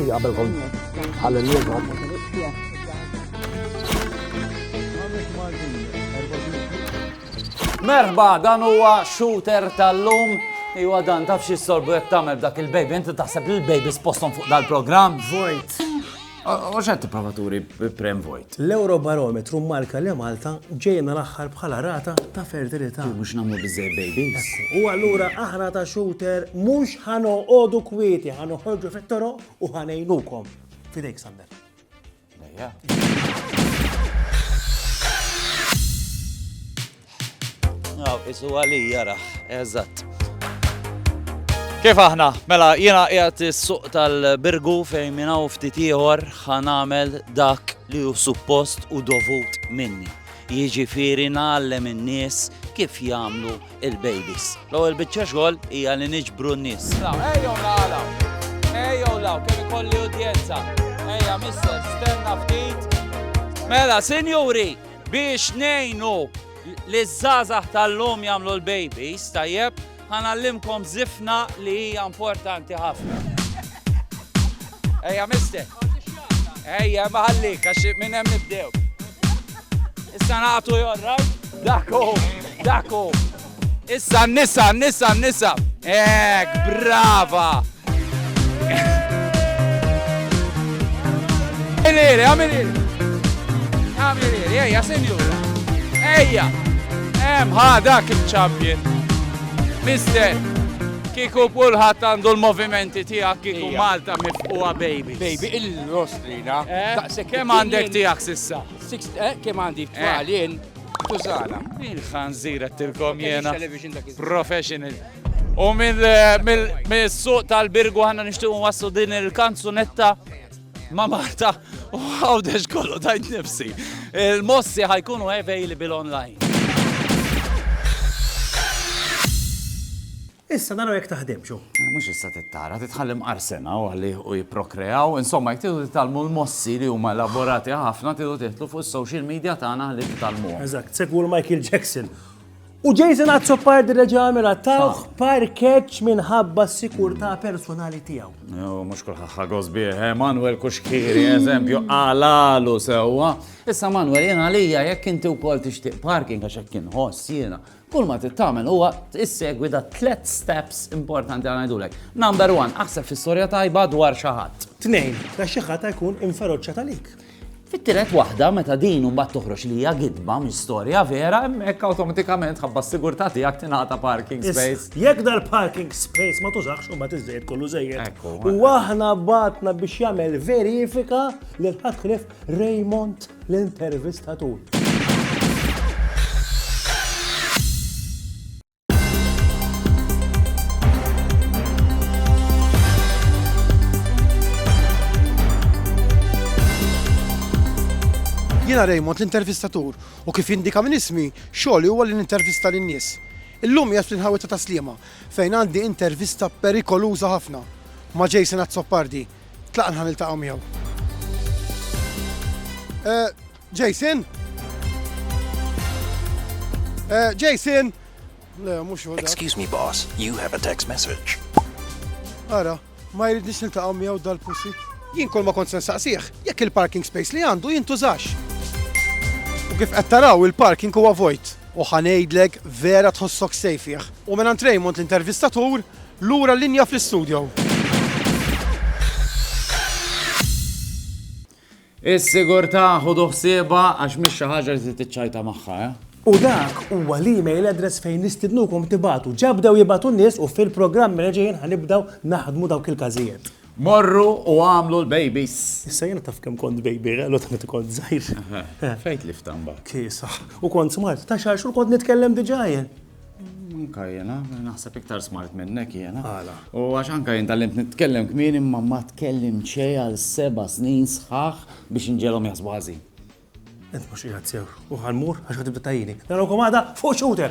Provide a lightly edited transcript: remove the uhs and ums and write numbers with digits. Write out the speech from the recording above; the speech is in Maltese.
Anki qabelkom ħalli Merba, dan huwa shooter tal-lum. Iwa dan taf xi sorbu qed tagħmel dak il-baby, inti taħseb li l-baby spostom fuq dal-programm? Vojt. U x'qed tipprovaturi prem Vojt? L-Eurobarometru marka li Malta ġejna l-aħħar bħala rata ta' fertilità. Mhux nagħmlu biżej babies. U allura aħna ta' shooter mhux ħanoqogħdu kwieti, ħanoħorġu fit-toroq u ħanejnukom. Fidejk Sander. Lejja. Isu għali jara, eżatt. Kif aħna? Mela, jiena qiegħed is-suq tal-Birgu fejn minnaw ftit ieħor ħanamel dak li hu suppost u dovut minni. Jiġifieri nagħallem in-nies kif jagħmlu il-babies. L-ewwel biċċa xogħol hija li niġbru n-nies. Ejjew law, kemm ikolli udjenza. Ejja mister, stenna ftit. Mela, sinjuri, biex ngħinu li żgħażagħ tal-lum jagħmlu l-babies, tajjeb, ħanallimkom żifna li hija importanti ħafna. Ejja mister. Ejja ma ħallik għax minn hemm nibdew. Issa nagħtu jorraj? Daku. Issa nisa. Ek, brava. Għamiliri, ejja senjura. Ejja, dak il-champion. Mister, kiku kulħadd għandu l-movimenti tiegħek kiku Malta mifquha babies. Baby, il-nostrina. Kemm għandek tiegħek sissa? Kemm għandi twalien, tużana. Il-ħanżira tilkom jiena. Professional. U mill-suq tal-Birgu ħanna nixtiequ wassu din il-kanzunetta ma' Malta u għawdex kollu dajt nifsi. Il-mossi ħajkunu available online. Issa naraw jekk taħdemxu. Mhux issa tittara, titħallim arsena u għalli u jipprokreaw, insomma jtidu titalmu l-mossi li huma elaborati ħafna tidu titlu fuq is-social media tagħna ħalli titalmuhom. Eżatt, segwu Michael Jackson. U Jason Azzopardi reġamela tawħ parkeċ minħabba s-sikurtà personali tiegħu. Jo, mhux kulħadd ħagos bih, Manuel Kuxkiri, eżempju, għalalu sewwa. Issa Manuel jiena għalija jekk inti wkoll tixtieq parking għax hekk inħoss jiena. Kull ma tittamel huwa issegwi da 3 steps importanti għal ngħidulek. Number 1, aħseb fis-storja tajba dwar xi ħadd. 2, ta' xi ħadd jkun inferoċċa talik. Fit-tielet waħda meta din mbagħad toħroġ li hija gidba storja vera, hemmhekk awtomatikament ħabba s-sigurtà tiegħek tingħata parking space. Jekk dal-parking space ma tużax u ma tiżżejjed kollu żejjed. U aħna batna biex jagħmel verifika lil ħadħlif Raymond l-intervistatur. Jiena Raymond l-intervistatur u kif indika minn ismi xogħli huwa li nintervista lin-nies. Illum qiegħed fl-inħawita ta' Sliema fejn għandi intervista perikoluża ħafna ma' Jason Azzopardi. Tlaqna niltaqgħu miegħu. Jason? Jason? Le, mhux huwa. Excuse me, boss. You have a text message. Ara, ma jridniex niltaqgħu miegħu dal-pussy. Jien kol ma kont se nsaqsih jekk il-parking space li għandu jintużax. U kif qed taraw il-parking huwa vojt u ħanejdlek vera tħossok sejfih. U minn Raymond l-intervistatur lura l-linja fl-istudio. Is-sigurtà ħudu ħsiebha għax mhix xi ħaġa li titċajta magħha, U dak huwa l-email address fejn nistidnukom tibatu. Ġabdew jibatu n-nies u fil-programm li ġejjin ħanibdew naħdmu dawk il-każijiet. Morru u għamlu l-babies. Issa jena taf kem kont baby, għallu ta' meta kont zaħir. Fejt li f'tamba. Kisa. U kont smart, ta' xar xur kont nitkellem diġajen. Anka jena, naħseb iktar smart minnek jena. Għala. U għax anka jen tal-lim nitkellem kmin imma ma tkellim ċej għal 7 snin sħaħ biex nġelom jasbu għazin. Ent mux jgħadsew. U għal-mur, għax għatibda tajini. Dan u komada fuq shooter.